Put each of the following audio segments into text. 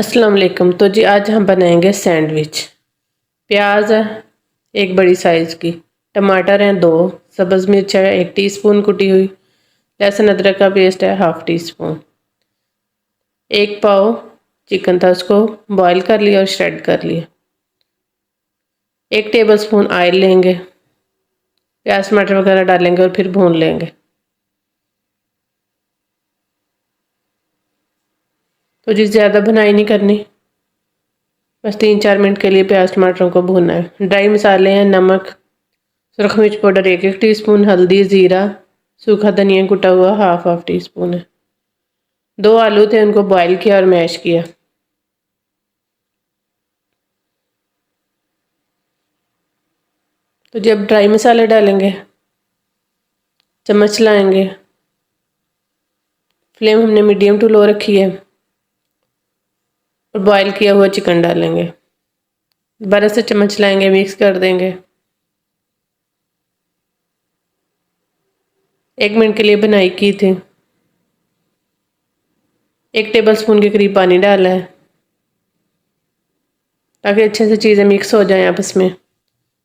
अस्सलाम वालेकुम। तो जी आज हम बनाएंगे सैंडविच। प्याज है एक बड़ी साइज़ की, टमाटर हैं 2, सब्ज़ मिर्च है 1 टीस्पून कुटी हुई, लहसुन अदरक का पेस्ट है हाफ़ टी स्पून, 1 पाव चिकन था उसको बॉईल कर लिया और श्रेड कर लिया, 1 टेबलस्पून ऑयल लेंगे, प्याज टमाटर वगैरह डालेंगे और फिर भून लेंगे। तो जी ज़्यादा भुनाई नहीं करनी, बस 3-4 मिनट के लिए प्याज टमाटरों को भूनना है। ड्राई मसाले हैं नमक, सुरख मिर्च पाउडर 1-1 टीस्पून, हल्दी, ज़ीरा, सूखा धनिया कुटा हुआ हाफ़ टी स्पून है। 2 आलू थे उनको बॉईल किया और मैश किया। तो जब ड्राई मसाले डालेंगे, चम्मच लाएंगे, फ्लेम हमने मीडियम टू लो रखी है और बॉईल किया हुआ चिकन डालेंगे। दोबारा से चम्मच लाएंगे, मिक्स कर देंगे। 1 मिनट के लिए बनाई की थी। 1 टेबलस्पून के करीब पानी डाला है ताकि अच्छे से चीज़ें मिक्स हो जाएं आपस में।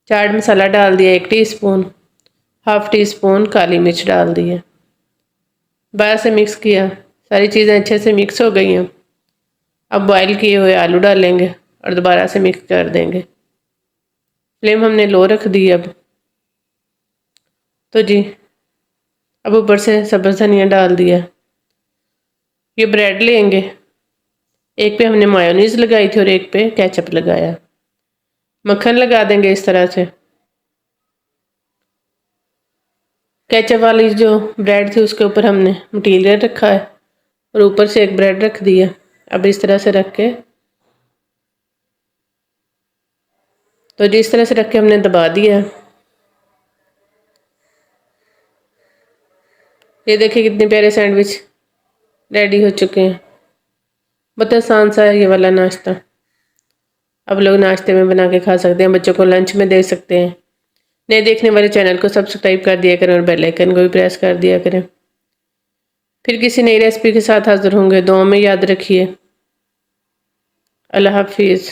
चाट मसाला डाल दिया 1 टीस्पून, हाफ़ टी स्पून काली मिर्च डाल दी है। दोबारा से मिक्स किया, सारी चीज़ें अच्छे से मिक्स हो गई हैं। अब बॉईल किए हुए आलू डालेंगे और दोबारा से मिक्स कर देंगे। फ्लेम हमने लो रख दी अब। तो जी अब ऊपर से सब्ज़ धनिया डाल दिया। ये ब्रेड लेंगे, एक पे हमने मायोनीज़ लगाई थी और एक पे केचप लगाया। मक्खन लगा देंगे इस तरह से। केचप वाली जो ब्रेड थी उसके ऊपर हमने मटीरियल रखा है और ऊपर से एक ब्रेड रख दिया। अब इस तरह से रख के, तो जिस तरह से रख के हमने दबा दिया। ये देखिए कितने प्यारे सैंडविच रेडी हो चुके हैं। बहुत आसान सा है ये वाला नाश्ता। अब लोग नाश्ते में बना के खा सकते हैं, बच्चों को लंच में दे सकते हैं। नए देखने वाले चैनल को सब्सक्राइब कर दिया करें और बेल आइकन को भी प्रेस कर दिया करें। फिर किसी नई रेसिपी के साथ हाजिर होंगे। दुआ में याद रखिए। अल्लाह हाफिज़।